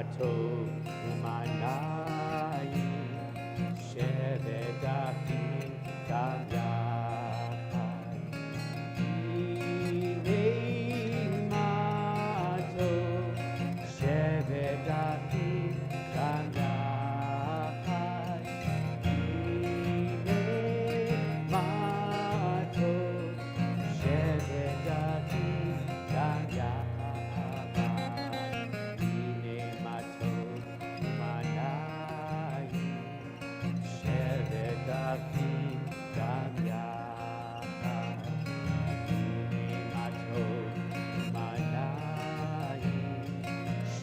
matov u'manayim shevet achim gam yachad. Hinei matov shevet achim gam yachad. Hinei matov shevet achim gam yachad.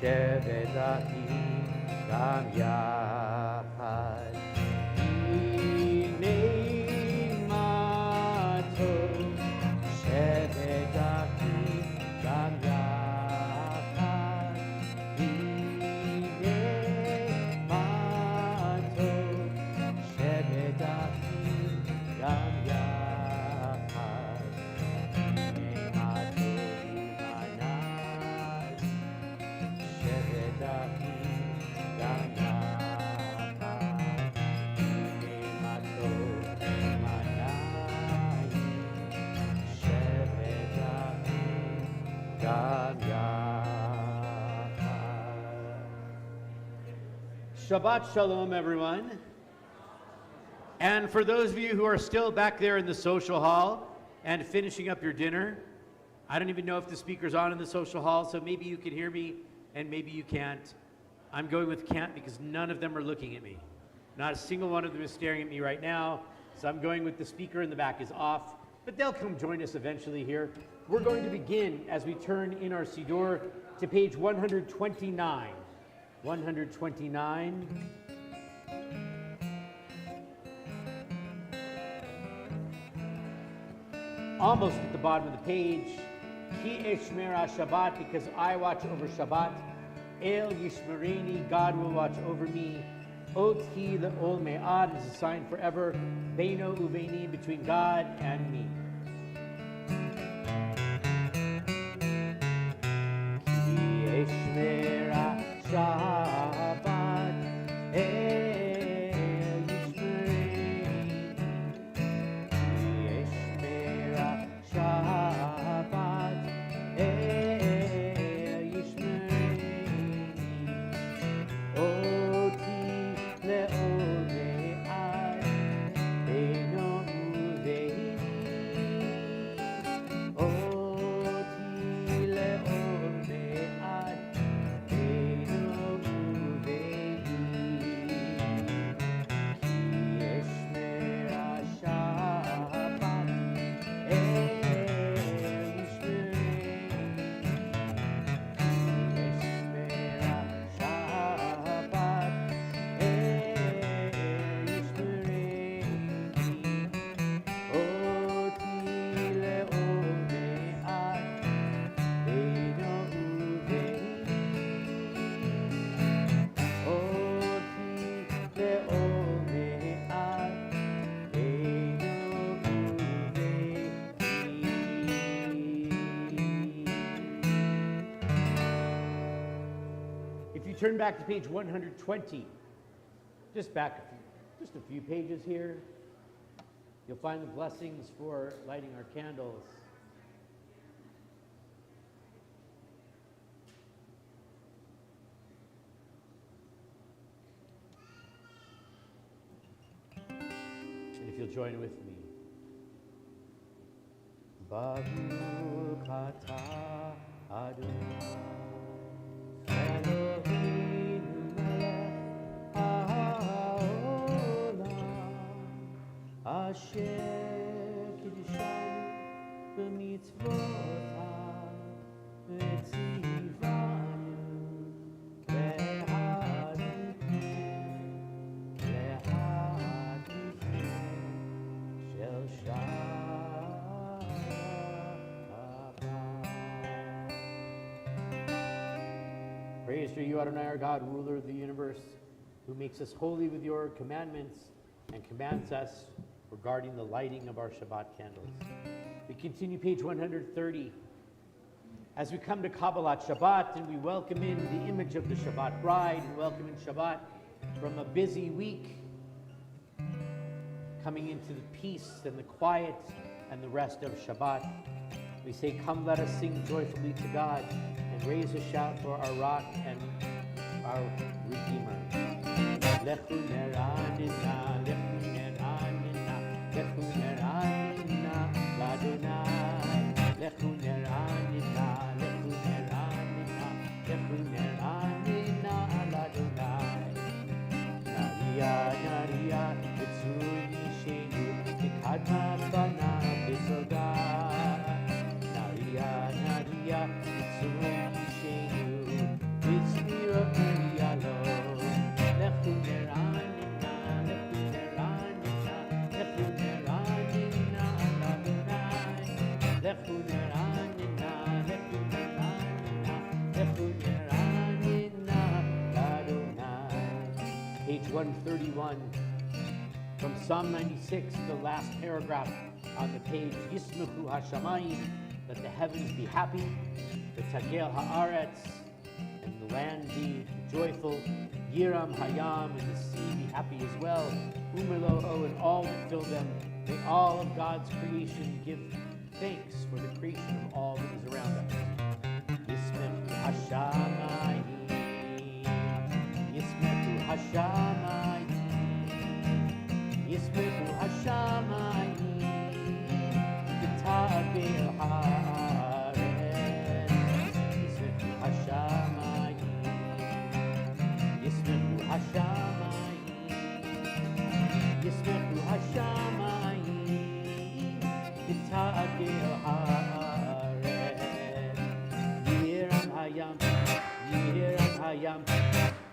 Shevet achim gam yachad. Hinei matov shevet achim gam yachad. Hinei matov shevet achim gam yachad. Hinei matov u'manayim shevet achim gam yachad. Hinei matov u'manayim shevet achim gam yachad. Shabbat Shalom, everyone. And for those of you who are still back there in the social hall and finishing up your dinner, I don't even know if the speaker's on in the social hall, so maybe you can hear me and maybe you can't. I'm going with can't because none of them are looking at me. Not a single one of them is staring at me right now, so I'm going with the speaker in the back is off, but they'll come join us eventually here. We're going to begin as we turn in our Siddur to page 129. 129. Almost at the bottom of the page. Ki eshmer Shabbat, because I watch over Shabbat. El yishmereni, God will watch over me. Ot hi le'ol me'ad is a sign forever. Beino uveini, between God and me. Ki eshmer Shabbat. El yishmereni. Ki eshmer Shabbat. El yishmereni. Oti le'ol me'ad. Beino uveini. Oti le'ol me'ad. Beino uveini. Ki eshmer Shabbat. If you turn back to page 120, just a few pages here, you'll find the blessings for lighting our candles. And if you'll join with me. Baruch atah Adonai Eloheinu melech haolam asher kiddushanu b'mitzvotav v'tzivanu lehadrichem shel Praise to you, Adonai, our God, ruler of the universe, who makes us holy with your commandments and commands us regarding the lighting of our Shabbat candles. We continue page 130 As we come to Kabbalat Shabbat and we welcome in the image of the Shabbat bride, and welcome in Shabbat from a busy week, coming into the peace and the quiet and the rest of Shabbat, we say, come let us sing joyfully to God and raise a shout for our rock and our Redeemer. Lechu neranina, lechu neranina, lechu neranina, l'Adonai. Lechu neranina, lechu neranina, lechu neranina, l'Adonai. Naria, naria, b'tzur yishenu, b'kadma bana b'zoga. Naria, naria, b'tzur yishenu, b'tzmira b'yalo. Lechu neranina, lechu neranina, lechu neranina, l'Adonai. Lechu neranina, lechu neranina, lechu neranina, l'Adonai. Page 131 from Psalm 96, the last paragraph on the page. Yismechu hashamayim, let the heavens be happy, v'tagel haaretz, and the land be joyful. Yiram hayam, and the sea be happy as well. Umelo'o, and all that fill them. May all of God's creation give thanks for the creation of all that is around us. Yismechu hashamayim, Yismechu hashamayim, Yismechu hashamayim, v'tagel haaretz. Yismechu hashamayim, Yismechu hashamayim, Yismechu hashamayim, v'tagel haaretz. Yiram hayam, Yiram hayam,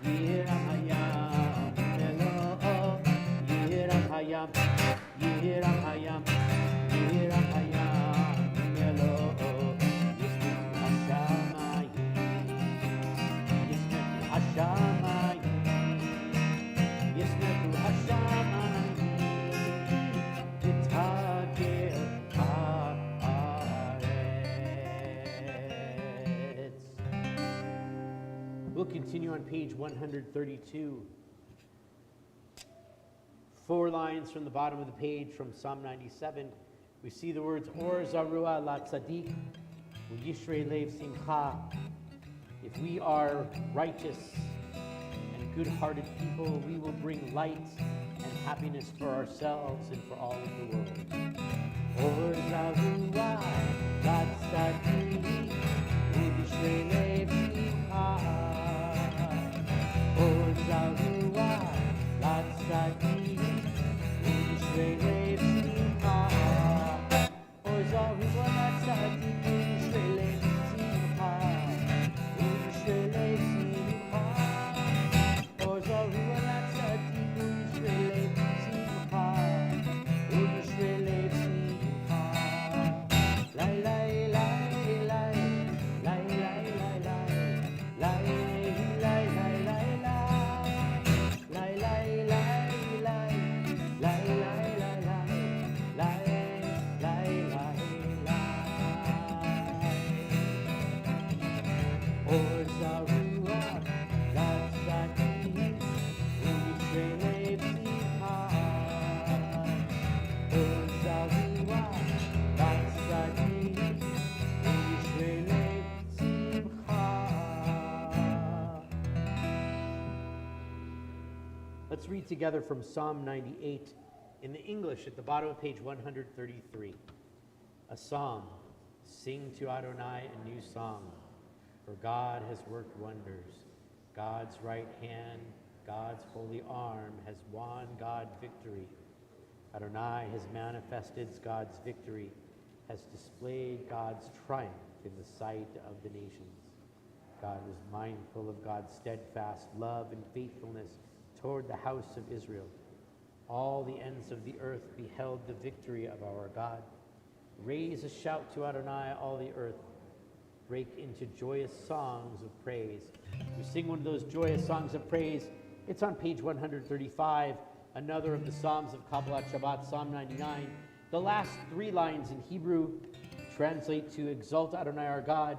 Yiram hayam, Elo'o. Yiram hayam, Yiram hayam, Yiram hayam, Elo'o. Yismechu hashamayim, Yismechu hashamayim, Yismechu hashamayim, v'tagel haaretz. We'll continue on page 132. 4 lines from the bottom of the page from Psalm 97. We see the words, Or zarua la tzadik, u'yishrei lev simcha. If we are righteous and good-hearted people, we will bring light and happiness for ourselves and for all of the world. Or zarua la tzadik, u'yishrei lev simcha. Or zarua la tzadik, u'yishrei lev simcha. Or zarua la tzadik, u'yishrei lev simcha. U'yishrei lev simcha. Or zarua la tzadik, u'yishrei lev simcha. U'yishrei lev simcha. Lai lai lai lai, lai lai lai lai, lai lai lai lai lai, lai lai lai lai, lai lai lai lai, lai lai lai. Or zarua la tzadik, u'yishrei lev simcha. Or zarua la tzadik, u'yishrei lev simcha. Let's read together from Psalm 98 in the English at the bottom of page 133. A psalm. Sing to Adonai a new song, for God has worked wonders. God's right hand, God's holy arm has won God victory. Adonai has manifested God's victory, has displayed God's triumph in the sight of the nations. God was mindful of God's steadfast love and faithfulness toward the house of Israel. All the ends of the earth beheld the victory of our God. Raise a shout to Adonai, all the earth. Break into joyous songs of praise. We sing one of those joyous songs of praise. It's on page 135, another of the Psalms of Kabbalat Shabbat, Psalm 99. The last 3 lines in Hebrew translate to exalt Adonai our God,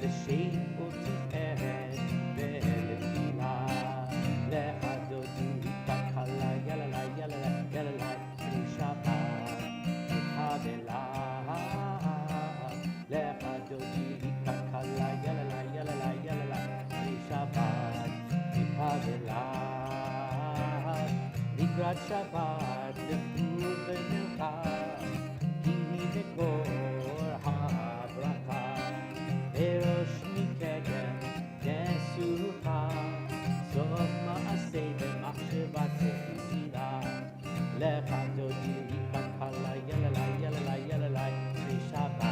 לשם ותפארת ולתפילה. לך דודי כלכלה, יללה, יללה, יללה, לשבת וקבלה. לך דודי כלכלה, יללה, יללה, יללה, לשבת וקבלה. לקראת שבת לכו ונלכה, כי היא מקור הברכה. בראש מקדם נסוכה, סוף מעשה במחשבה תחילה. לך דודי כלכלה, יללה, יללה, יללה, לשבת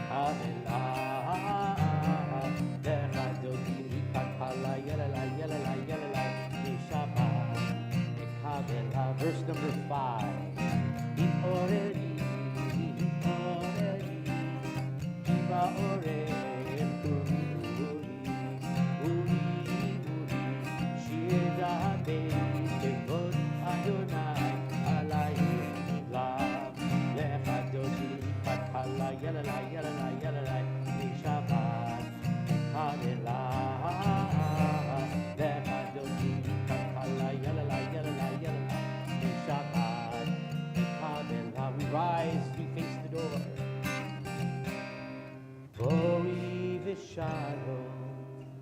וקבלה. לך דודי כלכלה, יללה, יללה, יללה, לשבת וקבלה. Verse number 5. התעוררי, התעוררי, כי בעורף אורי, אורי, אורי, שיר דברי כבוד אדוני עלייך נבלע. לך דודי כלכלה, יללה, יללה, יללה, לשבת וקבלה. לך דודי כלכלה, יללה, יללה, יללה, לשבת וקבלה. We rise, we face the door. בואי ושלום,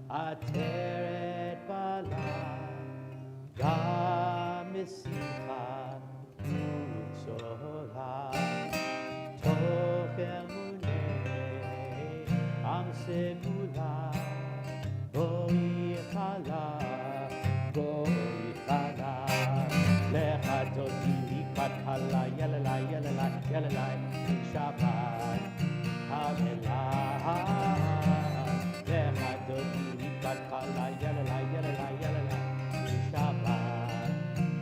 עטרת בלה, גם בשמחה וצהלה. תוך אמוני עם סגולה, בואי חלה, בואי חלה. לך דודי כלכלה, יללה, יללה, יללה, לשבת וקבלה. לך דודי כלכלה, יללה, יללה, יללה, לשבת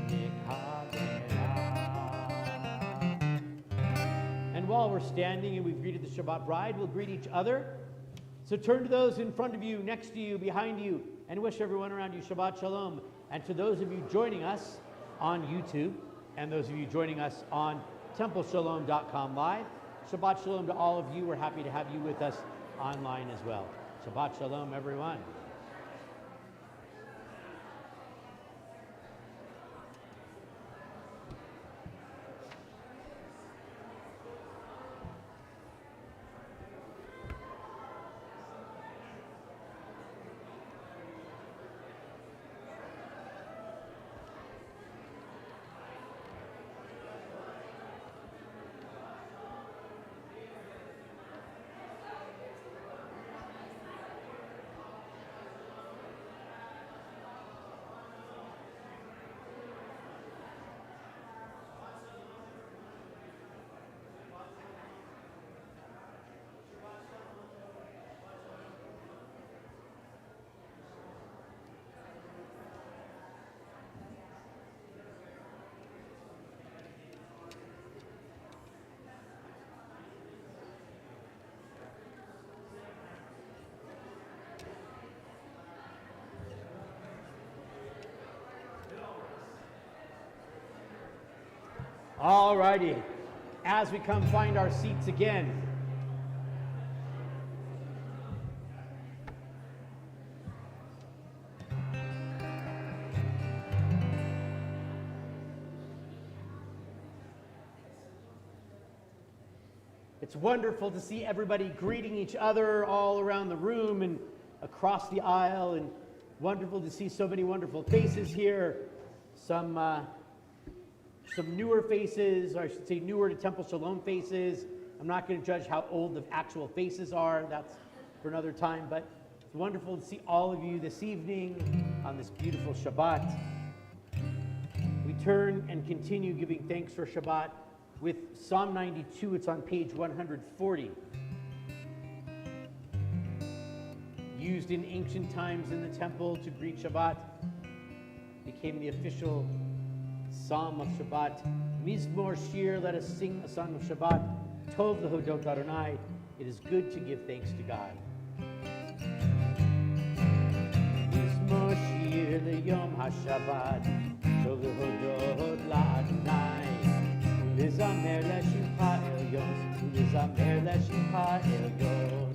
וקבלה. And while we're standing and we've greeted the Shabbat bride, we'll greet each other. So turn to those in front of you, next to you, behind you, and wish everyone around you Shabbat Shalom. And to those of you joining us on YouTube, and those of you joining us on TempleShalom.com live, Shabbat Shalom to all of you. We're happy to have you with us online as well. Shabbat Shalom, everyone. All righty, as we come find our seats again. It's wonderful to see everybody greeting each other all around the room and across the aisle, and wonderful to see so many wonderful faces here. Some newer faces, or I should say newer to Temple Shalom faces. I'm not going to judge how old the actual faces are. That's for another time. But it's wonderful to see all of you this evening on this beautiful Shabbat. We turn and continue giving thanks for Shabbat with Psalm 92. It's on page 140. Used in ancient times in the temple to greet Shabbat. Became the official Psalm of Shabbat. Mizmor Shir, let us sing a song of Shabbat. Tov lehodot Adonai. It is good to give thanks to God. Mizmor Shir leyom HaShabbat. Tov lehodot la'Adonai. Ulezamer le'shimcha elyon. Ulezamer le'shimcha elyon.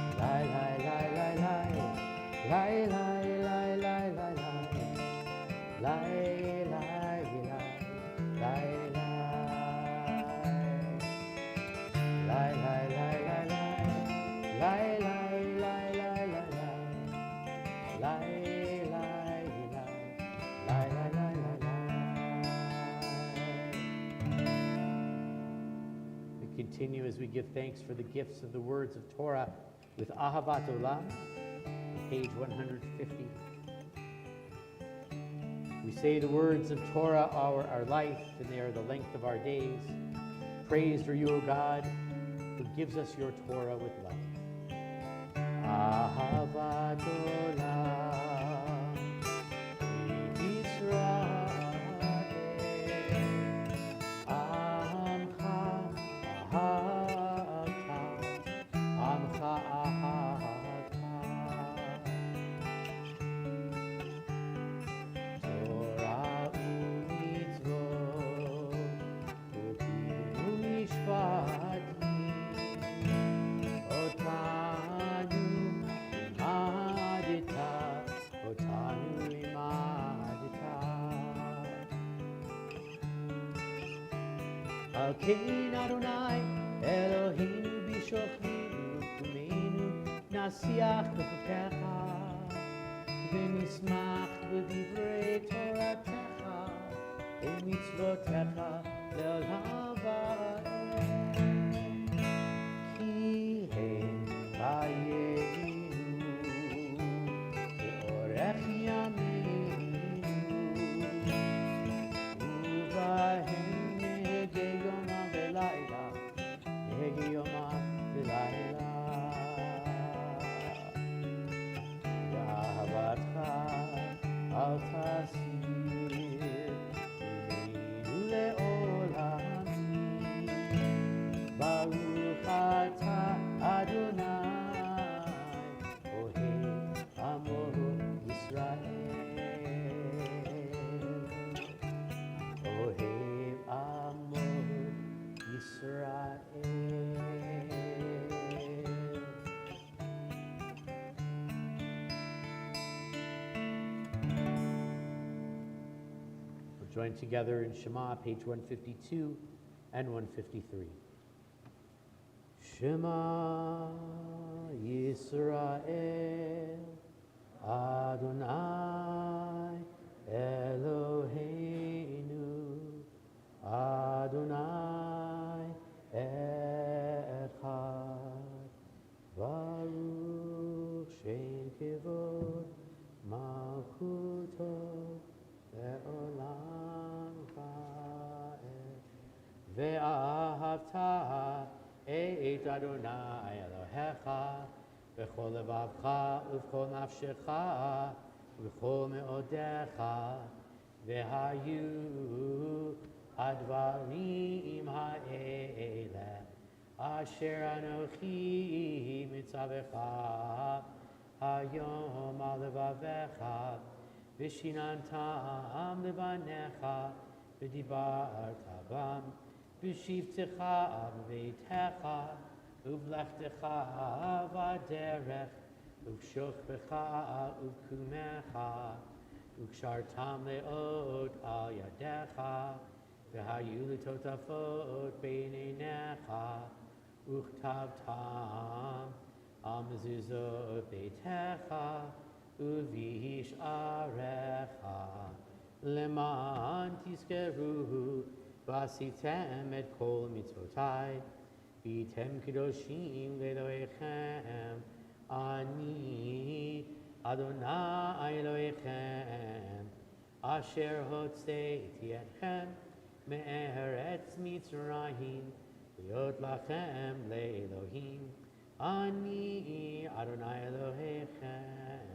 Lai, lai, lai, lai, lai, lai. Lai, lai, lai, lai, lai. Lai, lai, lai, lai, lai. Lai, lai, lai, lai, lai, lai. Lai, lai, lai. Lai, lai, lai, lai, lai. We continue as we give thanks for the gifts of the words of Torah with Ahavat Olam, page 150. We say the words of Torah are our life, and they are the length of our days. Praised are you, O God, who gives us your Torah with life. Ahavat Olam, Yisrael, Amcha Ahavta, Amcha Ahavta. Torah u'mitzvot, Chukim u'mishpatim, Otanu imadita, Otanu imadita. Al kein Adonai, Eloheinu b'shochenu, Kumeinu nasiach b'chukecha, ונשמח בדברי תורתך ומצוותיך לעולם ועד. כי הם חיינו לאורך ימינו, ובהם נהגה יומם ולילה, נהגה יומם ולילה. אל תסיר ממנו לעולמים. ברוך אתה אדוני אוהב עמו ישראל. אוהב עמו ישראל. Join together in Shema, page 152 and 153. Shema Yisrael, Adonai Eloheinu, Adonai Echad, Baruch Shem Kevod Malchuto Ve'olam Va'ed. Ve'ahavta et Adonai Elohecha B'chol levavcha u'v'chol nafshecha u'v'chol me'odecha ve'hayu advarim ha'ele asher anochi mitzavecha hayom al levavecha v'shinantam levanecha v'dibarta bam v'shivtecha b'veitecha uvlechtecha v'derech uv'shochbecha uv'kumecha uv'kshartam le'od al yadecha v'hayu l'totafot b'neinecha uchtavtam al mezuzot beitecha uv'yish'arecha leman tizkeruhu v'asitem et kol mitzvotai V'tem kedoshim le'elohechem, ani Adonai Elohechem, asher hotzeiti etchem me'eretz Mitzrayim, liot lachem le'elohim, ani Adonai Elohechem,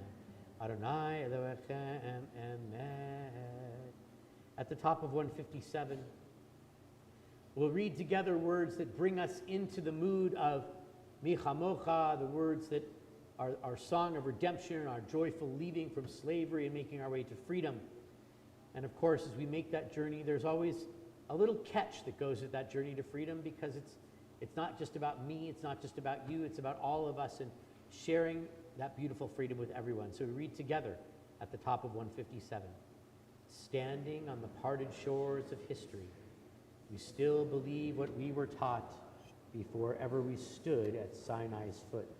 Adonai Elohechem, emet. At the top of 157, we'll read together words that bring us into the mood of Michamocha, the words that are our song of redemption, our joyful leaving from slavery and making our way to freedom. And of course, as we make that journey, there's always a little catch that goes with that journey to freedom, because it's not just about me, it's not just about you, it's about all of us, and sharing that beautiful freedom with everyone. So we read together at the top of 157. Standing on the parted shores of history, we still believe what we were taught before ever we stood at Sinai's foot,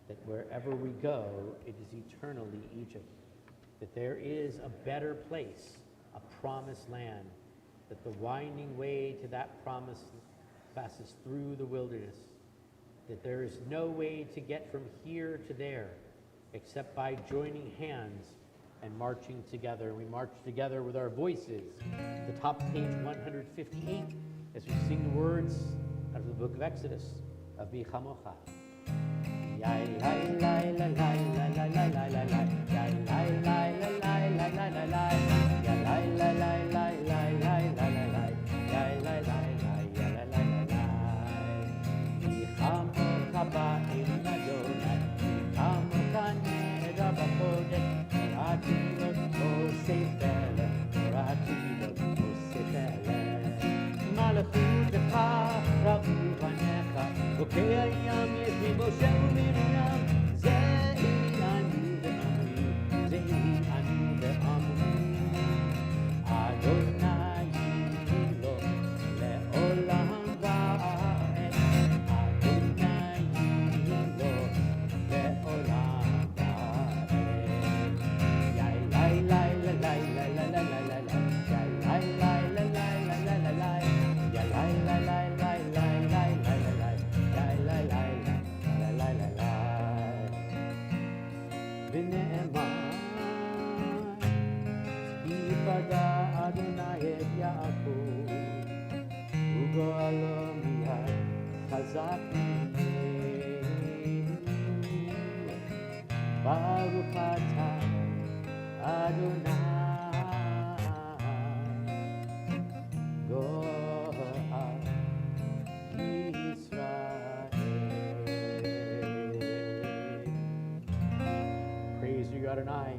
that wherever we go, it is eternally Egypt, that there is a better place, a promised land, that the winding way to that promise passes through the wilderness, that there is no way to get from here to there except by joining hands and marching together. We march together with our voices. The top of page 158 as we sing the words out of the book of Exodus of Bichamocha. Baruch atah Adonai Go'al Yisrael. Praise you, Adonai,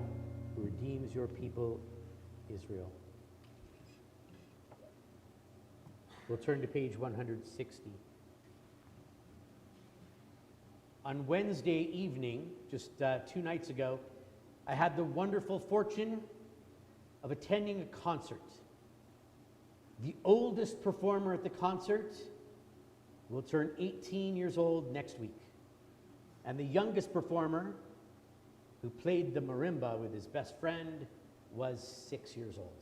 who redeems your people, Israel. We'll turn to page 160. On Wednesday evening, just 2 nights ago, I had the wonderful fortune of attending a concert. The oldest performer at the concert will turn 18 years old next week. And the youngest performer, who played the marimba with his best friend, was 6 years old.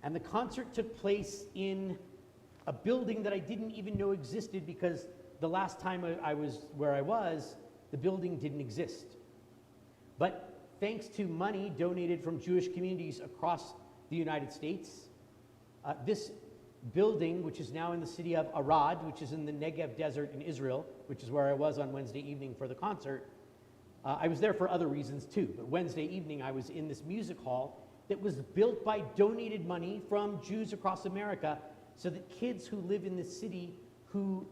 And the concert took place in a building that I didn't even know existed, because the last time I was where I was, the building didn't exist. But thanks to money donated from Jewish communities across the United States, this building, which is now in the city of Arad, which is in the Negev desert in Israel, which is where I was on Wednesday evening for the concert, I was there for other reasons too, but Wednesday evening I was in this music hall that was built by donated money from Jews across America, so that kids who live in this city, who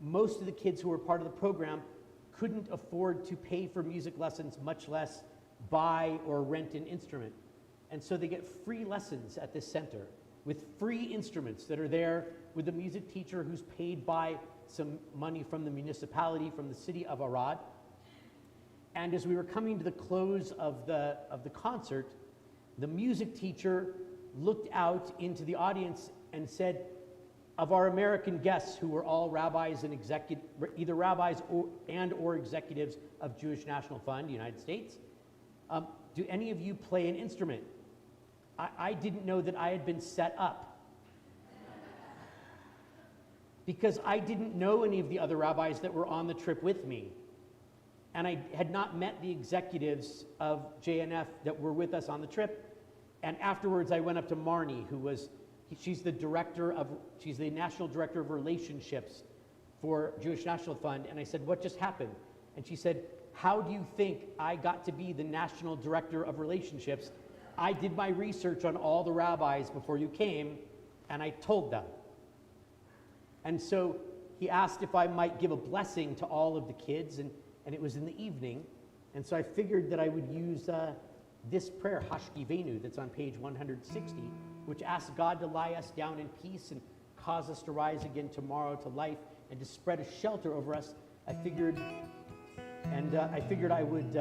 most of the kids who were part of the program couldn't afford to pay for music lessons, much less buy or rent an instrument. And so they get free lessons at this center with free instruments that are there, with a music teacher who's paid by some money from the municipality, from the city of Arad. And as we were coming to the close of the concert, the music teacher looked out into the audience and said, of our American guests, who were all rabbis and either rabbis or executives of Jewish National Fund, United States, do any of you play an instrument? I didn't know that I had been set up, because I didn't know any of the other rabbis that were on the trip with me. And I had not met the executives of JNF that were with us on the trip. And afterwards, I went up to Marnie, she's the National Director of Relationships for Jewish National Fund. And I said, what just happened? And she said, how do you think I got to be the National Director of Relationships? I did my research on all the rabbis before you came, and I told them. And so he asked if I might give a blessing to all of the kids, and it was in the evening. And so I figured that I would use this prayer, Hashkivenu, that's on page 160, which asks God to lie us down in peace and cause us to rise again tomorrow to life and to spread a shelter over us. I figured And I figured I would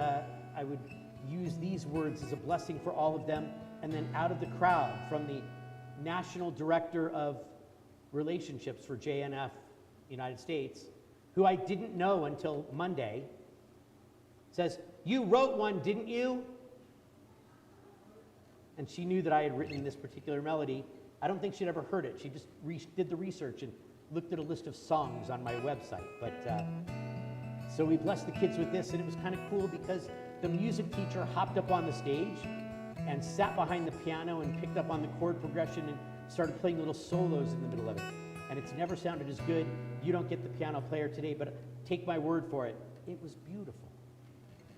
use these words as a blessing for all of them. And then out of the crowd, from the National Director of Relationships for JNF United States, who I didn't know until Monday, says, "You wrote one, didn't you?" And she knew that I had written this particular melody. I don't think she'd ever heard it. She just did the research and looked at a list of songs on my website. But so we blessed the kids with this, and it was kind of cool because the music teacher hopped up on the stage and sat behind the piano and picked up on the chord progression and started playing little solos in the middle of it. And it's never sounded as good. You don't get the piano player today, but take my word for it. It was beautiful.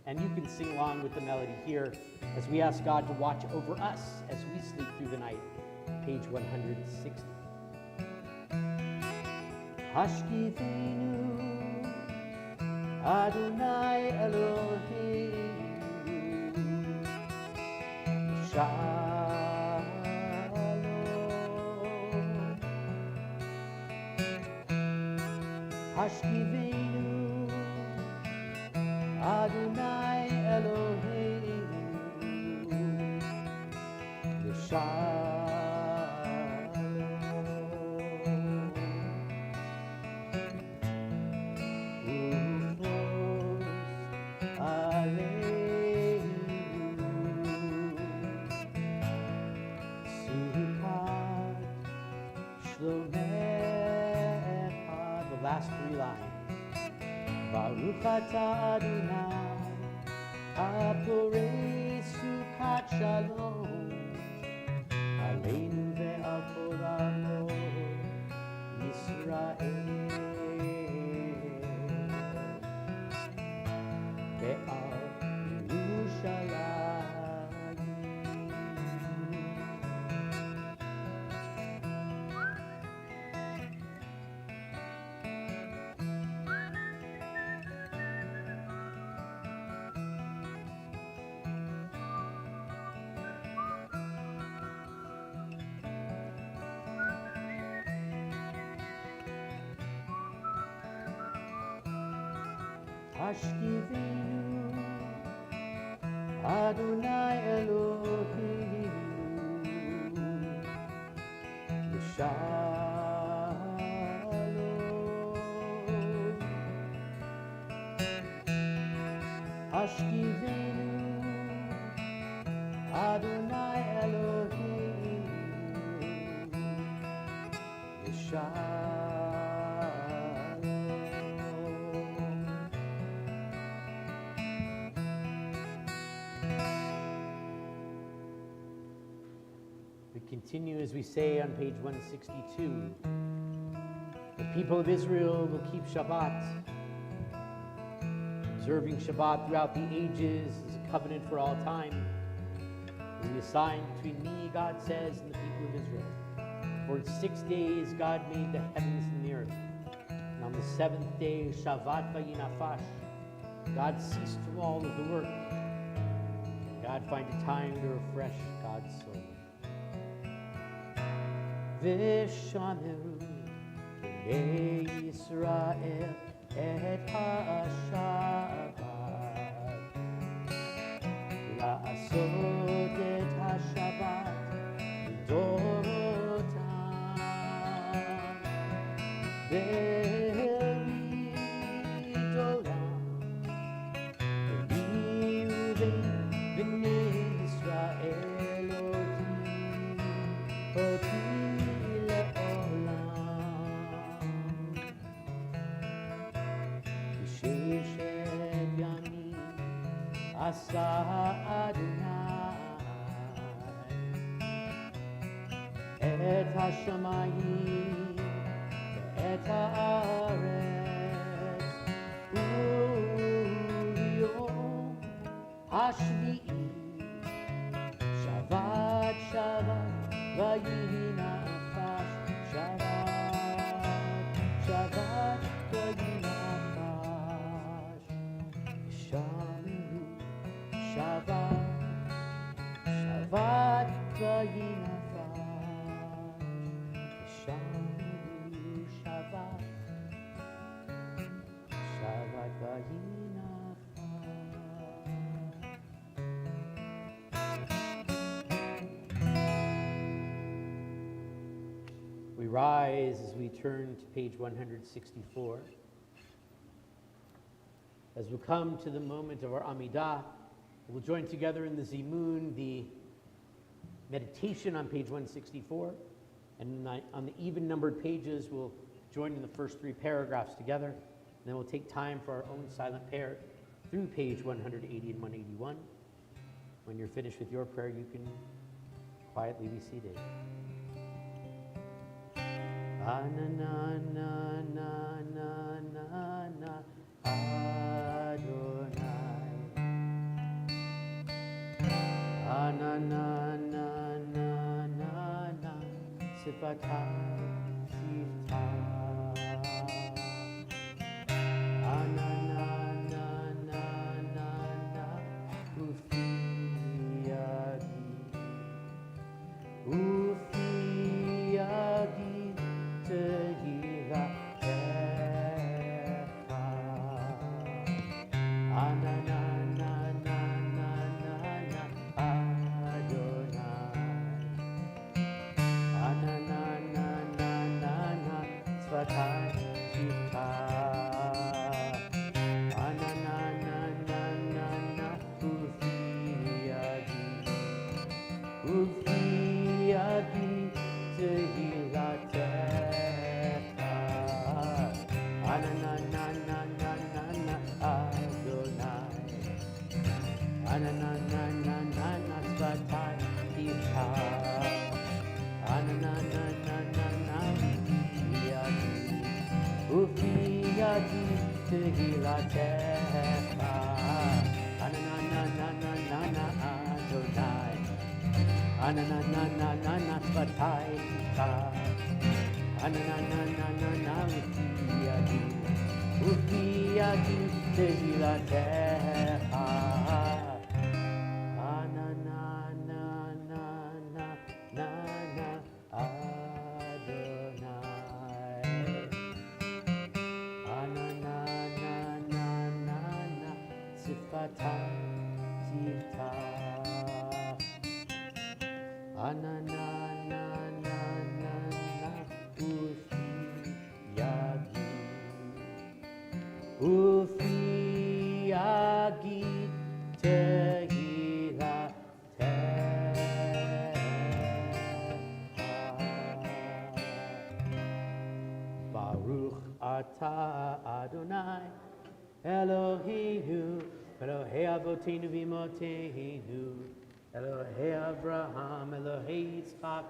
And you can sing along with the melody here as we ask God to watch over us as we sleep through the night. Page 160. Hashkifenu Adonai Elohim Shalom Hashkifenu Adonai Elohim Shalom the last three lines. Baruch atah Adonai, haporei sukat shalom, aleinu ve'al kol amo Yisrael, ve'al Yerushalayim. Hashkivenu Adonai Elohim Shalom Hashkivenu Adonai Elohim Shalom. Continue as we say on page 162. The people of Israel will keep Shabbat. Observing Shabbat throughout the ages is a covenant for all time. It will be a sign between me, God says, and the people of Israel. For in 6 days God made the heavens and the earth. And on the seventh day, Shabbat vayinafash, God ceased from all of the work. God find a time to refresh God's soul. V'shameru b'nei Yisrael et ha-Shabbat la'asot et ha-Shabbat b'dorotam v'ridolam v'ni b'nei Yisrael oti Asa Adonai et hashamayim et haaretz u'yom hashvi'i Shabbat Shabbat vayinafash Shabbat Shabbat vayinafash Shabbat, Shabbat vayinafash, Shabbat, Shabbat vayinafash. rise as we turn to page 164. As we come to the moment of our Amidah, we'll join together in the Zimun, the meditation on page 164, and on the even-numbered pages, we'll join in the first 3 paragraphs together, and then we'll take time for our own silent prayer through page 180 and 181. When you're finished with your prayer, you can quietly be seated. Na na na na na na na Adonai. Na na na na na na Sifatai Sifta. Na na na na na na Ufi Adi. Ufi Adi Tehila Techa. Na na na na na na Adonai. Na na na na na na Sfatai Shifta. Na na na na na na Ufi Adi. Ufi Adi Tehila Techa. Na na na na na na Adonai. Na na na na na na Sfatai Shifta. Na na na na na Ufi Adi Tehila Techa. Na na na na na na Adonai. Na na na na na na Sfatai Shifta. Na na na na na na Ufi Adi Tehila Techa. Na na na na na na na Adonai. Na na na na na na Sifatai Shifta. Na na na na na Ufi Adi. Ufi Adi Tehila Techa. Baruch Ata Adonai Eloheinu Elohei Avotenu V'Imotenu Elohei Abraham Elohei Yitzchak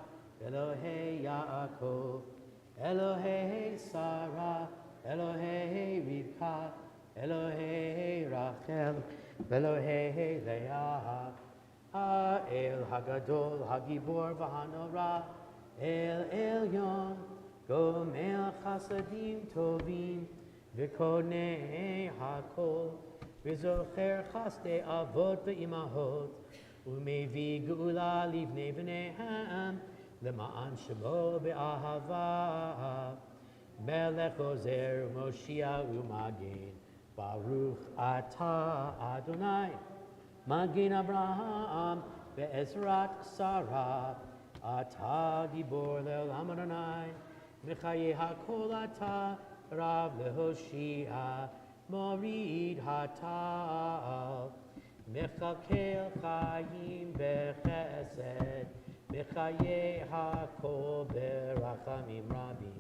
Elohei Yaakov Elohei Sarah Elohei Rivka Elohei Rachel Elohei Leah El Hagadol Hagibor V'Hanora El Elyon Gomel Chasadim Tovim V'Konei Hakol V'Zocher Chasdei Avot V'Imahot U'Mevi Geula Livnei V'Neihem L'Ma'an Shemo Be'ahava Melech Ozer U'Moshiach U'Magen Baruch Ata Adonai Magen Abraham Ve'ezrat Sarah Ata Gibor Le'olam Adonai Mechaye HaKol Ata Rav Lehoshia Morid Hatal Mechakel Chayim Bechesed Mechaye HaKol Berachamim Rabim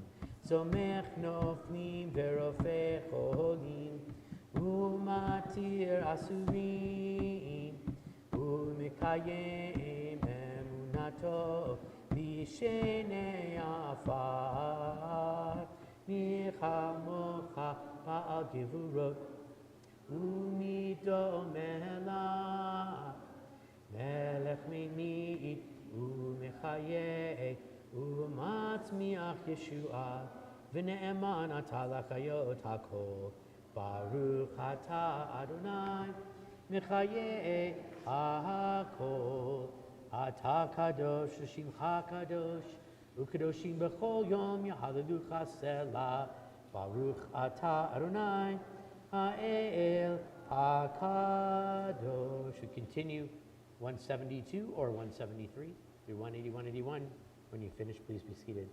Somech Noflim Verofei Cholim Umatir Asurim Umekayem Emunato Mishenei Afar Michamocha Ba'al Gevurot Umido Mela Melech Minid Umechaye Umatzmiach Yeshua V'ne'eman Ata Lachayot HaKol Baruch Ata Adonai Mechaye HaKol Ata Kadosh Shimcha Kadosh Ukadoshim B'chol Yom Yahalelucha Selah Baruch Ata Adonai Ha'el HaKadosh. We continue 172 or 173 through 180, 181. When you finish, please be seated.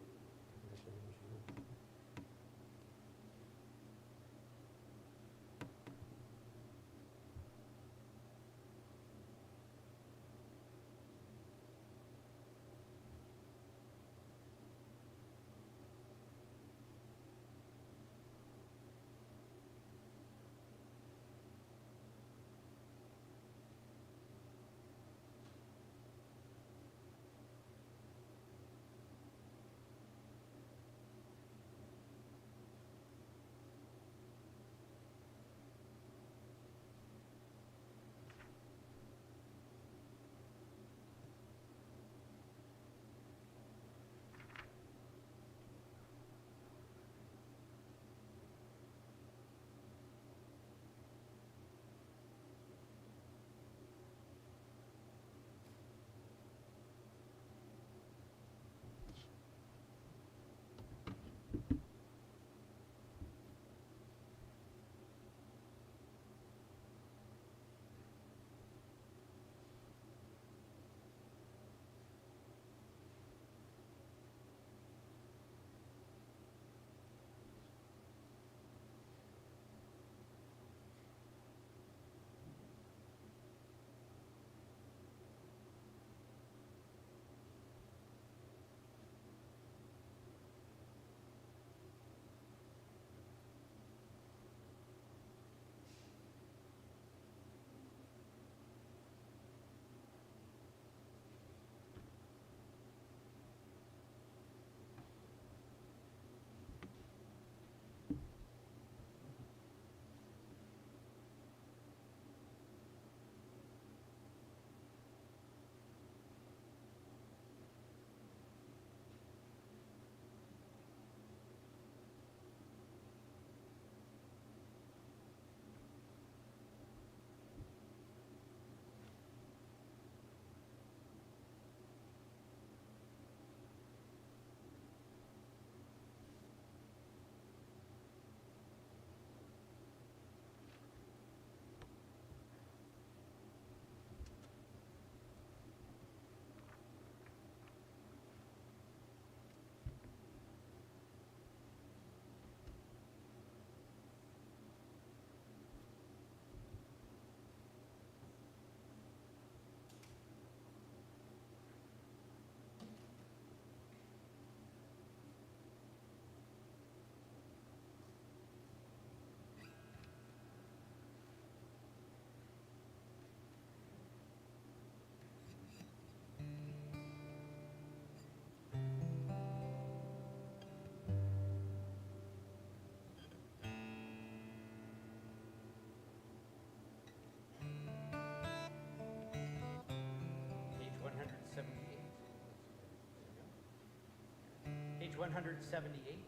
178.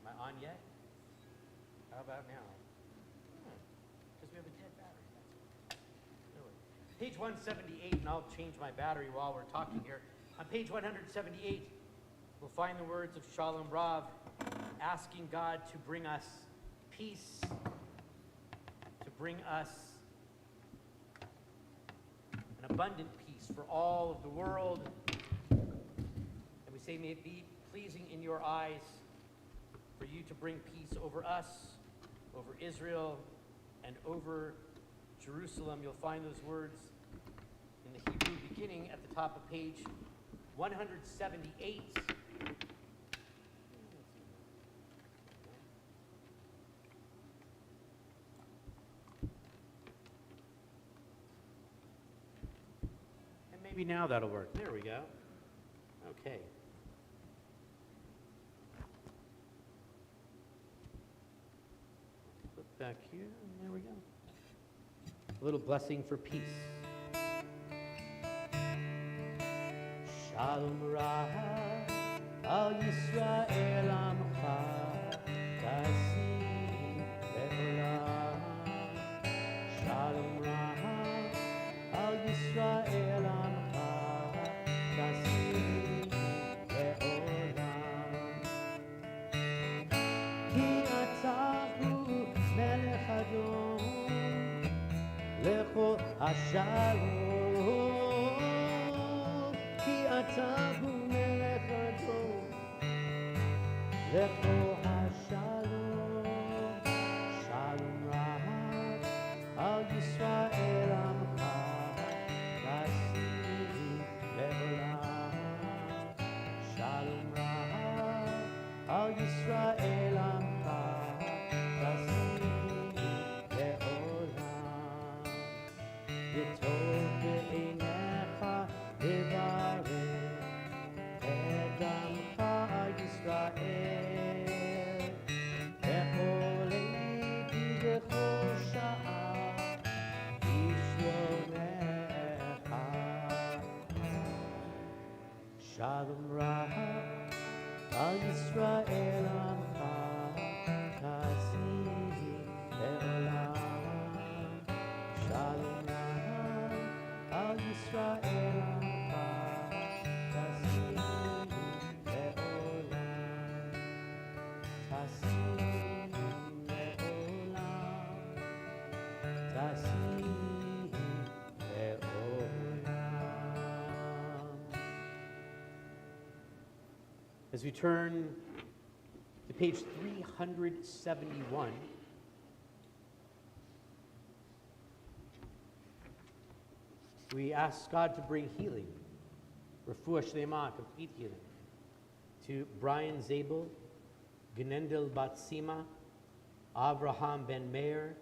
Am I on yet? How about now? Because we have a dead battery. That's why. Page 178, and I'll change my battery while we're talking here. On page 178, we'll find the words of Shalom Rav, asking God to bring us peace, to bring us an abundant peace for all of the world. And we say, may it be pleasing in your eyes for you to bring peace over us, over Israel, and over Jerusalem. You'll find those words in the Hebrew beginning at the top of page 178. And maybe now that'll work. There we go. Okay. Flip back here, and there we go. A little blessing for peace. Shalom Rav al Yisrael Amcha Tasim Le'olam. Shalom Rav al Yisrael Amcha Tasim Le'olam. Ki atahu melech Adon lecho hashalom. Atahu melech Adon lecho hashalom. Shalom Rav al Yisrael Amcha Tasim Le'olam. Shalom Rav al Yisrael Amcha Tasim Le'olam. V'tov be'einecha levarech Shalom Rav al Yisrael Amcha Tasim Le'olam. Shalom Rav al Yisrael Amcha Tasim Le'olam. Tasim Le'olam. Tasim As we turn to page 371, we ask God to bring healing, refuah shlema, complete healing, to Brian Zabel, Gnendel bat Sima, Avraham ben Meir,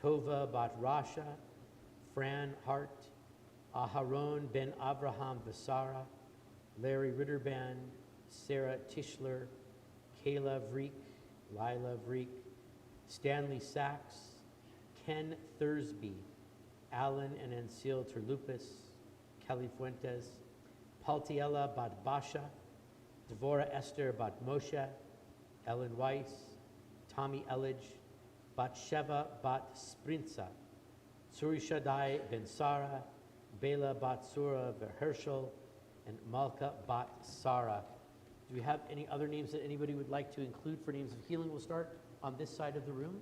Tova bat Rasha, Fran Hart, Aharon ben Avraham Vasara, Larry Ritterband, Sarah Tischler, Kayla Vreek, Lila Vreek, Stanley Sachs, Ken Thursby, Alan and Ancil Terlupis, Kelly Fuentes, Paltiela bat Basha, Devorah Esther bat Moshe, Ellen Weiss, Tommy Elledge, Bat-Sheva bat Sprinza, Surishadai ben Sarah, Bela bat Sura Herschel, and Malka bat Sarah. Do we have any other names that anybody would like to include for names of healing? We'll start on this side of the room.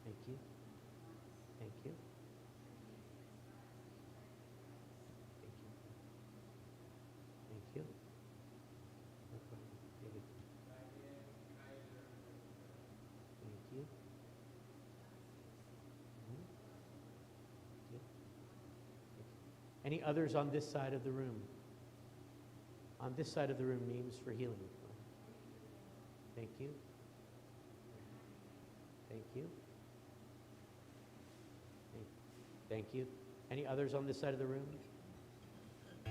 Thank you. Thank you. Thank you. Thank you. No problem. David. Thank you. Thank you. Any others on this side of the room? On this side of the room, names for healing. Thank you. Thank you. Thank you. Any others on this side of the room?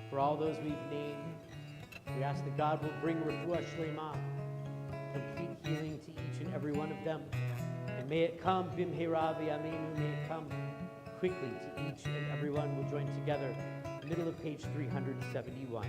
For all those we've named, we ask that God will bring refuah shlema, complete healing to each and every one of them. And may it come, bimheira v'yameinu, may it come quickly to each and every one. We'll join together, middle of page 371.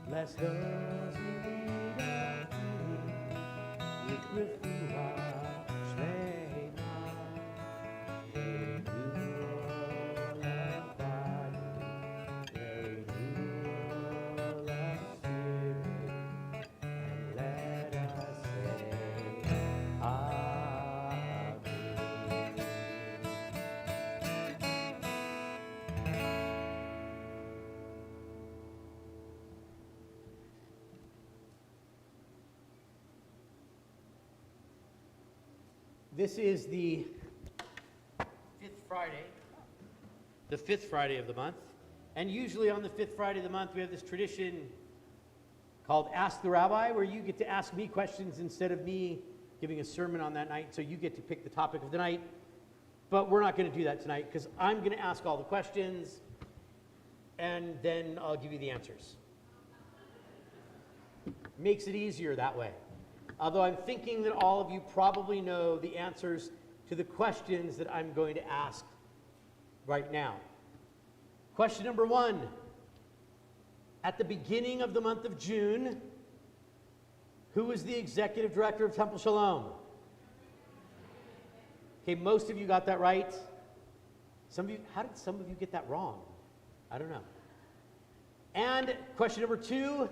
Bless those who need a healing with Refuah Shlema. Renewal of body, renewal of spirit, and let us say, Amen. This is the fifth Friday of the month. And usually on the fifth Friday of the month, we have this tradition called Ask the Rabbi, where you get to ask me questions instead of me giving a sermon on that night. So you get to pick the topic of the night. But we're not going to do that tonight because I'm going to ask all the questions and then I'll give you the answers. Makes it easier that way. Although I'm thinking that all of you probably know the answers to the questions that I'm going to ask right now. Question number 1. At the beginning of the month of June, who was the executive director of Temple Shalom? Okay, most of you got that right. Some of you, how did some of you get that wrong? I don't know. And question number 2,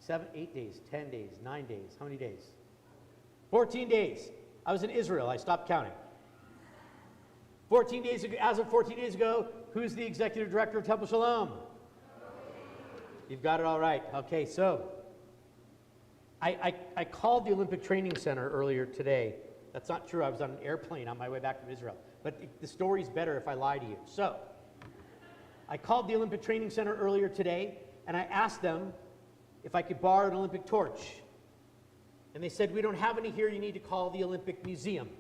7, 8 days, 10 days, 9 days. How many days? 14 days. I was in Israel. I stopped counting. 14 days ago, as of 14 days ago, who's the executive director of Temple Shalom? You've got it all right. Okay, so I called the Olympic Training Center earlier today. That's not true. I was on an airplane on my way back from Israel. But the story's better if I lie to you. So I called the Olympic Training Center earlier today, and I asked them if I could borrow an Olympic torch. And they said, we don't have any here, you need to call the Olympic Museum.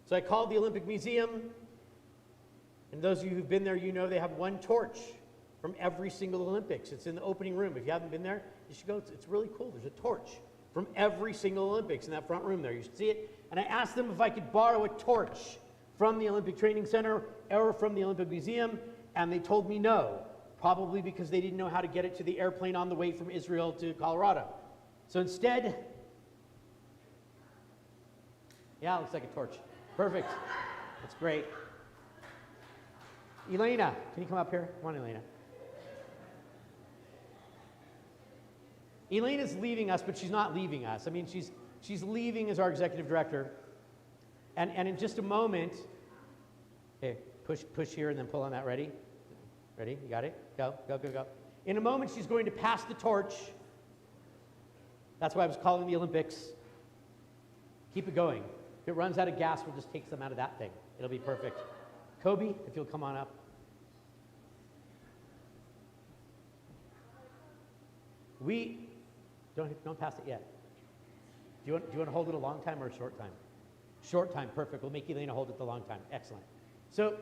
So I called the Olympic Museum, and those of you who've been there, you know they have one torch from every single Olympics. It's in the opening room. If you haven't been there, you should go. It's really cool. There's a torch from every single Olympics in that front room there. You should see it. And I asked them if I could borrow a torch from the Olympic Training Center or from the Olympic Museum, and they told me no. Probably because they didn't know how to get it to the airplane on the way from Israel to Colorado. So instead, yeah, it looks like a torch. Perfect. That's great. Elena, can you come up here? Come on, Elena. Elena's leaving us, but she's not leaving us. I mean, she's leaving as our executive director. And in just a moment, okay, push here and then pull on that. Ready? Ready? You got it? Go, go, go, go. In a moment, she's going to pass the torch. That's why I was calling the Olympics. Keep it going. If it runs out of gas, we'll just take some out of that thing. It'll be perfect. Kobe, if you'll come on up. Don't pass it yet. Do you want to hold it a long time or a short time? Short time, perfect. We'll make Elena hold it the long time. Excellent. So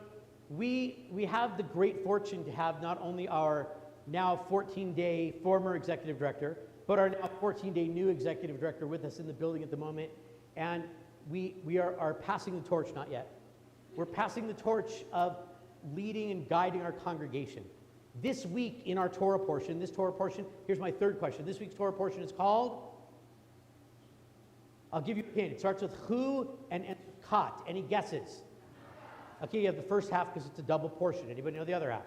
we have the great fortune to have not only our now 14-day former executive director, but our now 14-day new executive director with us in the building at the moment. And we are passing the torch, not yet. We're passing the torch of leading and guiding our congregation. This week in our Torah portion, here's my third question. This week's Torah portion is called, I'll give you a hint. It starts with who and kat. Any guesses? Okay, you have the first half because it's a double portion. Anybody know the other half?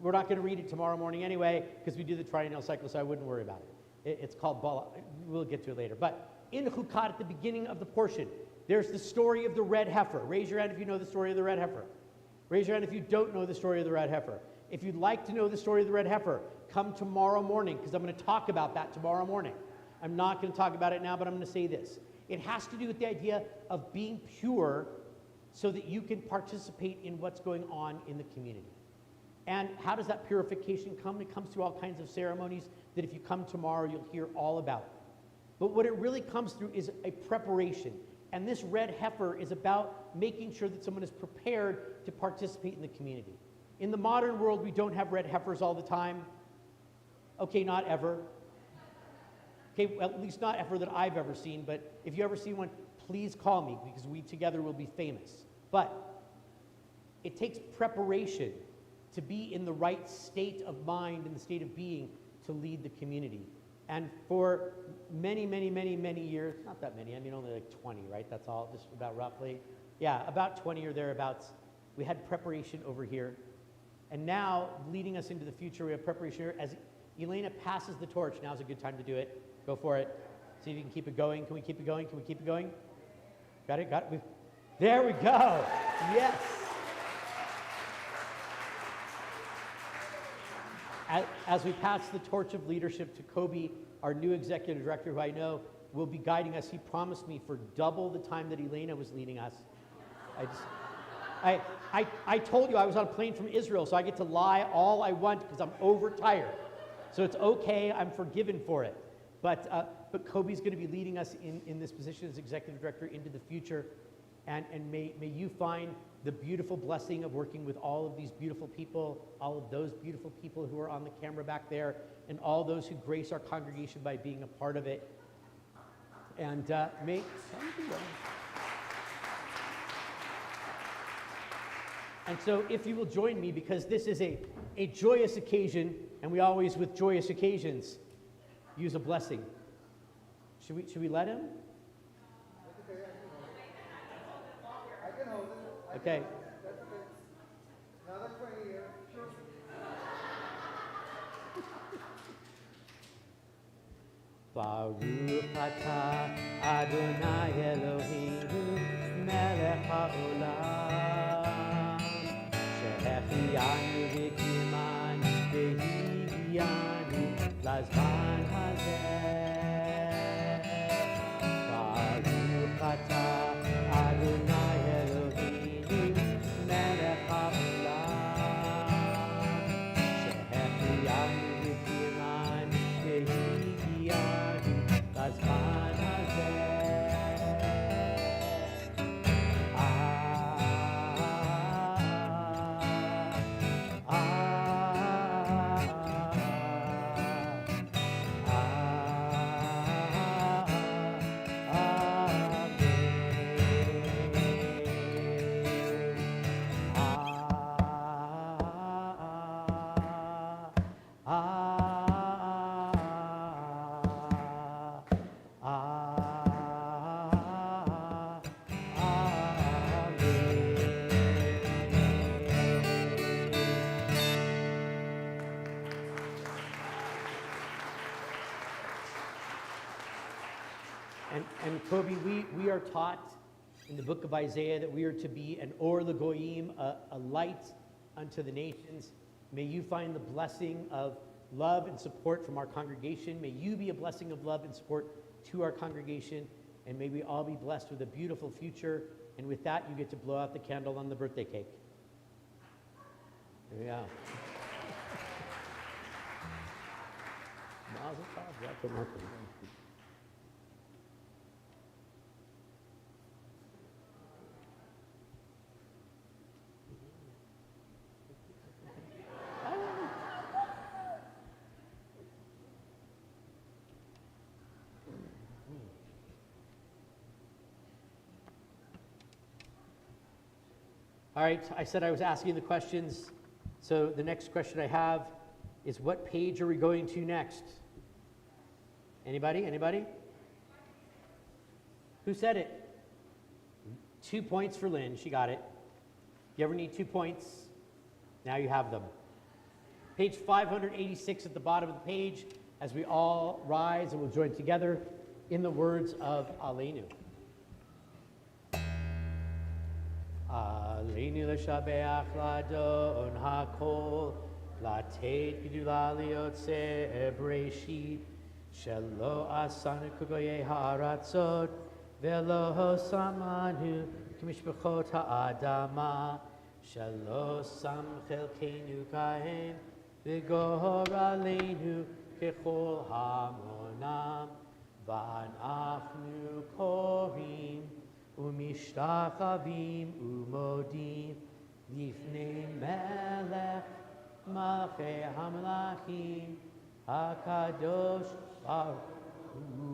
We're not going to read it tomorrow morning anyway, because we do the triennial cycle, so I wouldn't worry about it. It's called Bala. We'll get to it later. But in Chukat, at the beginning of the portion, there's the story of the red heifer. Raise your hand if you know the story of the red heifer. Raise your hand if you don't know the story of the red heifer. If you'd like to know the story of the red heifer, come tomorrow morning, because I'm going to talk about that tomorrow morning. I'm not going to talk about it now, but I'm going to say this. It has to do with the idea of being pure so that you can participate in what's going on in the community. And how does that purification come? It comes through all kinds of ceremonies that if you come tomorrow, you'll hear all about. But what it really comes through is a preparation. And this red heifer is about making sure that someone is prepared to participate in the community. In the modern world, we don't have red heifers all the time. Okay, not ever. Okay, well, at least not ever that I've ever seen, but if you ever see one, please call me, because we together will be famous. But it takes preparation to be in the right state of mind and the state of being to lead the community. And for many, many, many, many years, not that many, I mean only like 20, right? That's all, just about roughly. Yeah, about 20 or thereabouts. We had preparation over here. And now, leading us into the future, we have preparation here. As Elena passes the torch, now's a good time to do it. Go for it. See if you can keep it going. Can we keep it going? Can we keep it going? Got it? Got it? There we go. Yes. As we pass the torch of leadership to Kobe, our new executive director, who I know will be guiding us, he promised me for double the time that Elena was leading us. I told you I was on a plane from Israel, so I get to lie all I want because I'm overtired. So it's okay, I'm forgiven for it. But Kobe's going to be leading us in this position as executive director into the future. And may you find the beautiful blessing of working with all of these beautiful people, all of those beautiful people who are on the camera back there, and all those who grace our congregation by being a part of it. And and so if you will join me, because this is a joyous occasion, and we always, with joyous occasions, use a blessing. Should we let him? I can hold it. Okay. That's okay. Another 20 years. Sure. Baruch atah Adonai Eloheinu melech haolam shehechianu v'kimanu v'higianu lazman hazeh. Baruch atah Adonai Eloheinu melech haolam shehechianu v'kimanu v'higianu lazman hazeh. And Kobe, we are taught in the book of Isaiah that we are to be an or l'goyim, a light unto the nations. May you find the blessing of love and support from our congregation. May you be a blessing of love and support to our congregation. And may we all be blessed with a beautiful future. And with that, you get to blow out the candle on the birthday cake. There we go. Mazel tov. Yeah, put Mark in. All right, I said I was asking the questions. So the next question I have is, what page are we going to next? Anybody? Anybody? Who said it? 2 points for Lynn. She got it. You ever need 2 points? Now you have them. Page 586 at the bottom of the page, as we all rise and we'll join together in the words of Aleinu. Aleinu l'shabeach l'adon hakol, l'tet gdula liyotzeh bereshit, shelo asanu kugoyei haratzot, velo samanu k'mishpachot ha'adama, shelo sam chelkeinu kahem, v'gor aleinu kechol hamonam, v'anachnu korim, umishtachavim umodim, lifnei melech malchei hamlachim, hakadosh baruch hu,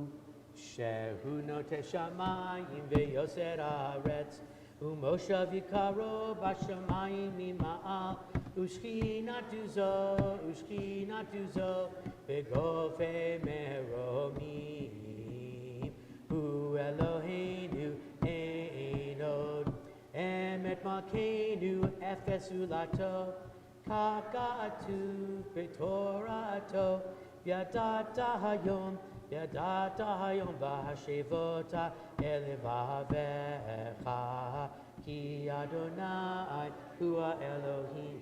shehu noteh shamayim veyoser haaretz, umoshav yikaro bashamayim mima'al, ushchinatu zo, begofe meromim, hu Eloheinu ein od, emet malkeinu efes ulato, kakatu betorato, yadata hayom v'hashevota elevavecha, ki Adonai hua Elohim,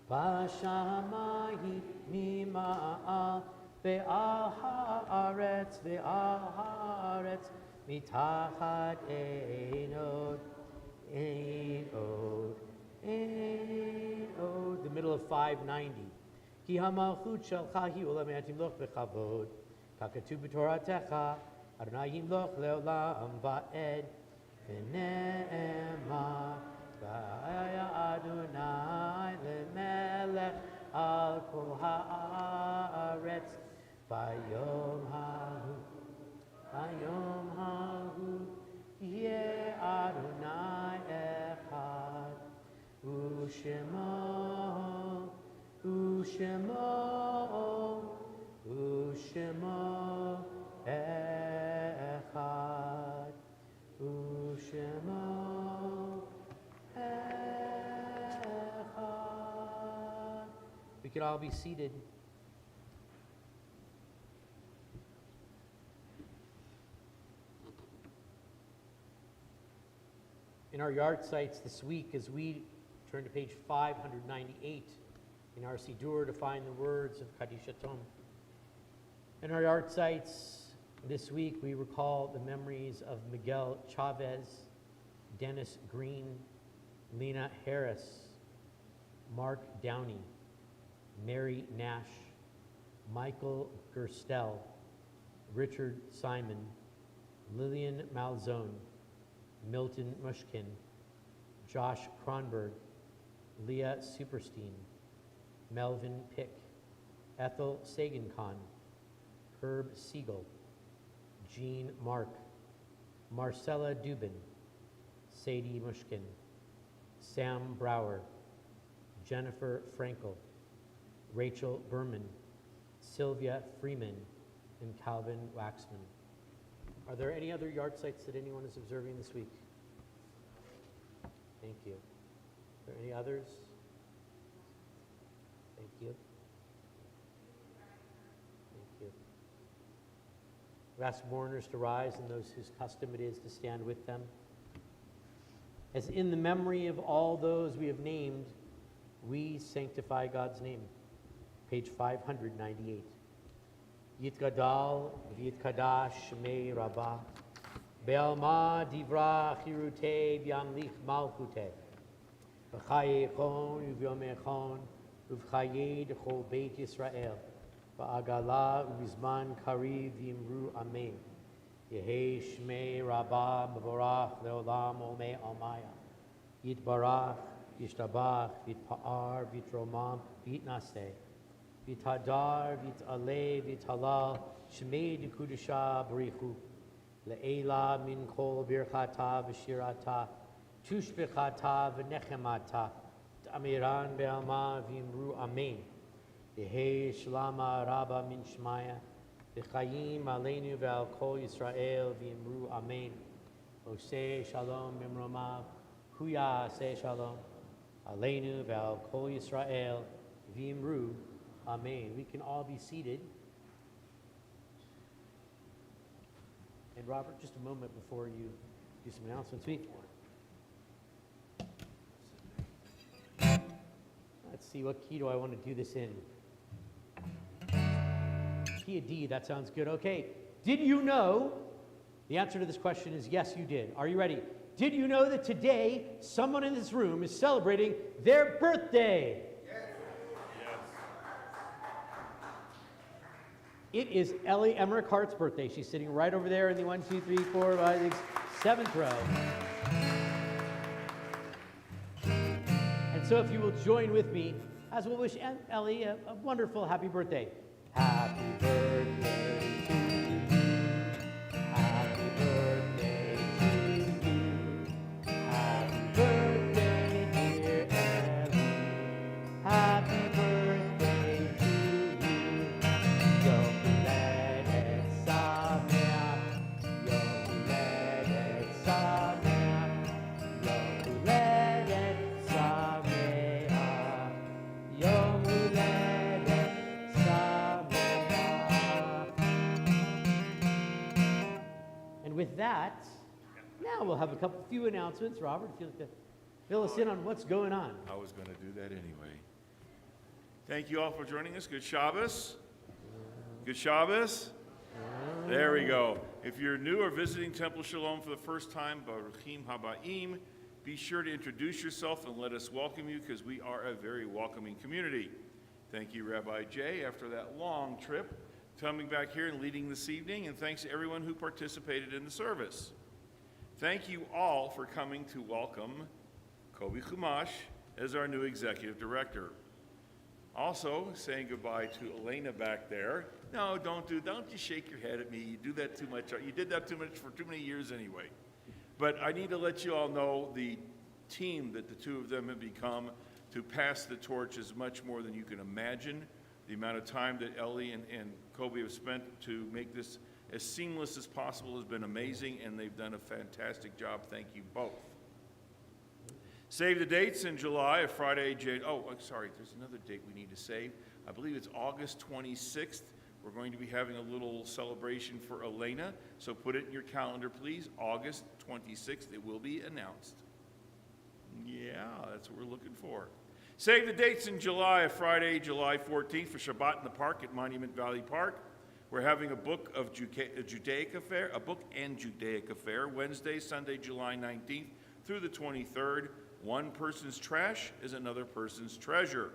bashamayim mima'al, ve'al haaretz mitachat ein od. The middle of 590. Ki hamalchut shelcha hi olam yatimloch bechavod, kakatu b'toratecha, Adonai yimloch leolam va'ed, v'ne'emar, v'aya Adonai lemelech al kol haaretz, v'yom hahu, yeh Adonai echad, u'shemo echad, u'shemo echad. We could all be seated. In our yard sites this week, as we turn to page 598 in our Siddur to find the words of Kaddish Atom. In our yard sites this week, we recall the memories of Miguel Chavez, Dennis Green, Lena Harris, Mark Downey, Mary Nash, Michael Gerstel, Richard Simon, Lillian Malzone, Milton Mushkin, Josh Kronberg, Leah Superstein, Melvin Pick, Ethel Sagan-Kahn, Herb Siegel, Jean Mark, Marcella Dubin, Sadie Mushkin, Sam Brower, Jennifer Frankel, Rachel Berman, Sylvia Freeman, and Calvin Waxman. Are there any other yard sites that anyone is observing this week? Thank you. Are there any others? Thank you. Thank you. We ask mourners to rise and those whose custom it is to stand with them. As in the memory of all those we have named, we sanctify God's name. Page 598. Yitgadal v'yitkadash shmei rabbah, be'alma divra chirutei b'yamlich malchutei, v'chayechon u'vyomechon u'v'chayei d'chol beit Yisrael, v'agala u'bizman kariv v'imru amen. Yehei shmei rabbah mevorach le'olam olmei almaya. Yitbarach, yishtabach, yitpa'ar, yitromam, yitnaseh. V'tadar, v'taleh, v'talal, shmei d'kudusha b'richu, le'ela min kol birchata v'shirata, tushbechata v'nechemata, t'amiran be'alma v'imru amen. Yehei shlama rabba min shmaya, v'chayim aleinu ve'al kol Yisrael v'imru amen. Oseh shalom b'mromav, huya aseh shalom, aleinu ve'al kol Yisrael v'imru Amen. We can all be seated. And Robert, just a moment before you do some announcements. Let's see, what key do I want to do this in? Key of D, that sounds good. Okay, did you know? The answer to this question is yes, you did. Are you ready? Did you know that today someone in this room is celebrating their birthday? It is Ellie Emmerich Hart's birthday. She's sitting right over there in the 1, 2, 3, 4, 5, 6, 7th row. And so if you will join with me as we'll wish Ellie a wonderful happy birthday. Happy birthday to you. Happy birthday to you. Happy birthday, dear Ellie. Happy birthday to you. Yom Haledet Sameach. Yom Haledet Sameach. Yom Haledet Sameach. Yom Haledet Sameach. And with that, now we'll have a few announcements. Robert, if you'd like to fill us in on what's going on. I was going to do that anyway. Thank you all for joining us. Good Shabbos. Good Shabbos. There we go. If you're new or visiting Temple Shalom for the first time, Baruchim Habaim, be sure to introduce yourself and let us welcome you because we are a very welcoming community. Thank you, Rabbi Jay, after that long trip, coming back here and leading this evening, and thanks to everyone who participated in the service. Thank you all for coming to welcome Kobi Chumash as our new executive director. Also, saying goodbye to Elena back there. No, don't just shake your head at me. You do that too much. You did that too much for too many years anyway. But I need to let you all know the team that the two of them have become to pass the torch is much more than you can imagine. The amount of time that Ellie and Kobe have spent to make this as seamless as possible has been amazing, and they've done a fantastic job. Thank you both. Save the dates in July, a Friday, sorry, there's another date we need to save. I believe it's August 26th. We're going to be having a little celebration for Elena, so put it in your calendar, please. August 26th, it will be announced. Yeah, that's what we're looking for. Save the dates in July, a Friday, July 14th for Shabbat in the Park at Monument Valley Park. We're having a book and Judaic affair, Wednesday, Sunday, July 19th through the 23rd. One person's trash is another person's treasure.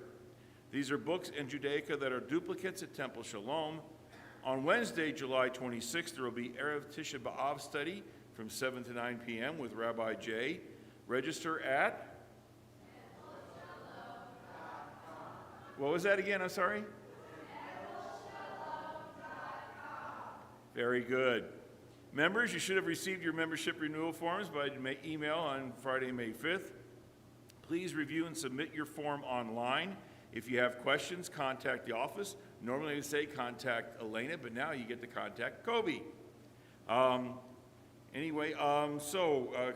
These are books and Judaica that are duplicates at Temple Shalom. On Wednesday, July 26th, there will be Erev Tisha B'Av study from 7 to 9 p.m. with Rabbi Jay. Register at? What was that again? I'm sorry? Very good. Members, you should have received your membership renewal forms by email on Friday, May 5th. Please review and submit your form online. If you have questions, contact the office. Normally I would say contact Elena, but now you get to contact Kobe.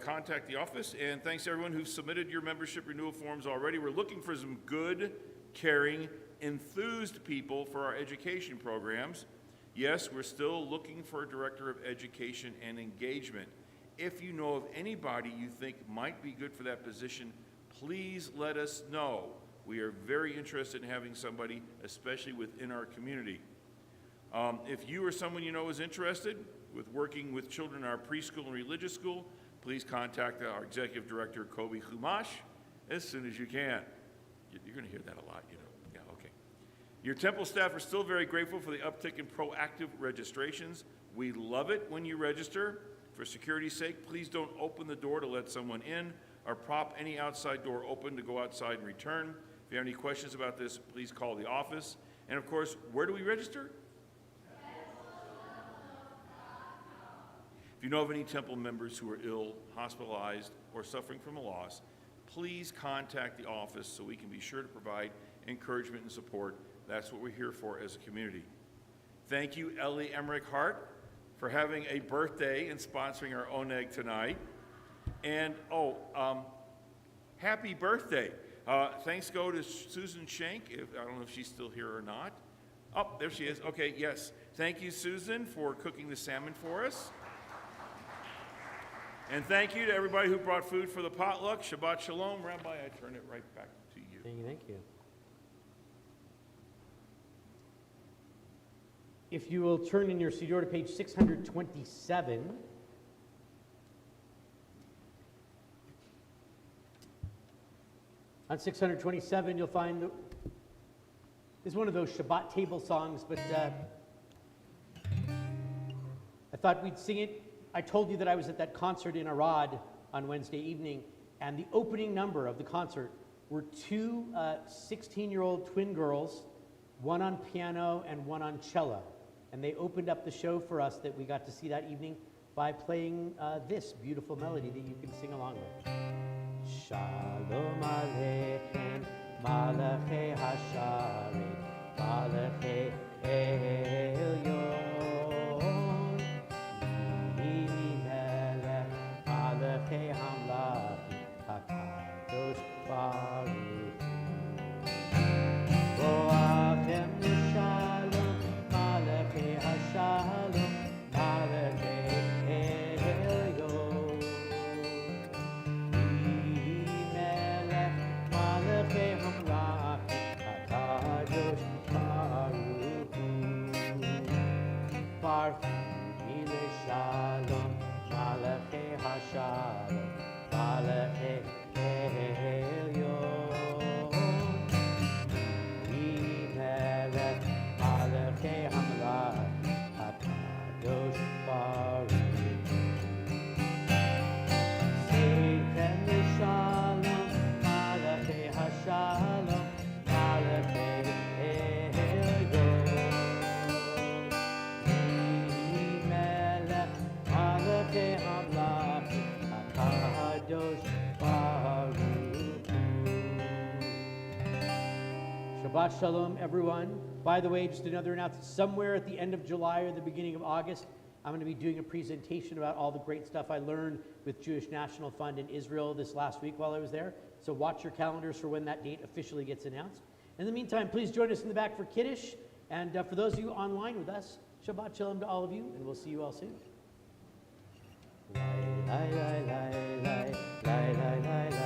Contact the office, and thanks to everyone who's submitted your membership renewal forms already. We're looking for some good, caring, enthused people for our education programs. Yes, we're still looking for a director of education and engagement. If you know of anybody you think might be good for that position, please let us know. We are very interested in having somebody, especially within our community. If you or someone you know is interested with working with children in our preschool and religious school, please contact our executive director, Kobe Chumash, as soon as you can. You're going to hear that a lot, you know. Yeah, okay. Your temple staff are still very grateful for the uptick in proactive registrations. We love it when you register. For security's sake, please don't open the door to let someone in or prop any outside door open to go outside and return. If you have any questions about this, please call the office. And of course, where do we register? If you know of any temple members who are ill, hospitalized, or suffering from a loss, please contact the office so we can be sure to provide encouragement and support. That's what we're here for as a community. Thank you, Ellie Emmerich Hart, for having a birthday and sponsoring our Oneg tonight. And, happy birthday. Thanks go to Susan Shank. I don't know if she's still here or not. Oh, there she is. Okay, yes. Thank you, Susan, for cooking the salmon for us. And thank you to everybody who brought food for the potluck. Shabbat Shalom. Rabbi, I turn it right back to you. Thank you. If you will turn in your Siddur to page 627. On 627, you'll find this is one of those Shabbat table songs, but I thought we'd sing it. I told you that I was at that concert in Arad on Wednesday evening, and the opening number of the concert were two 16-year-old twin girls, one on piano and one on cello. And they opened up the show for us that we got to see that evening by playing this beautiful melody that you can sing along with. Shalom Aleichem, Malachei Hasharet, Malachei Elyon, Yihi Melech, Malachei Hamlachim, HaKadosh Baruch Hu. Roachem L'Shalom, Malachei Hashalom, Malachei Elyon. Shalom, Malachei Hashalom, Malachei Elyon, Melech, Malachei Hamlach, HaKadosh Baruch Hu. Seitem Shalom, Malachei Hashalom, Malachei Elyon. Shabbat Shalom, everyone. By the way, just another announcement. Somewhere at the end of July or the beginning of August, I'm going to be doing a presentation about all the great stuff I learned with Jewish National Fund in Israel this last week while I was there. So watch your calendars for when that date officially gets announced. In the meantime, please join us in the back for Kiddush. And for those of you online with us, Shabbat Shalom to all of you, and we'll see you all soon. Lai, lai, lai, lai, lai, lai, lai, lai.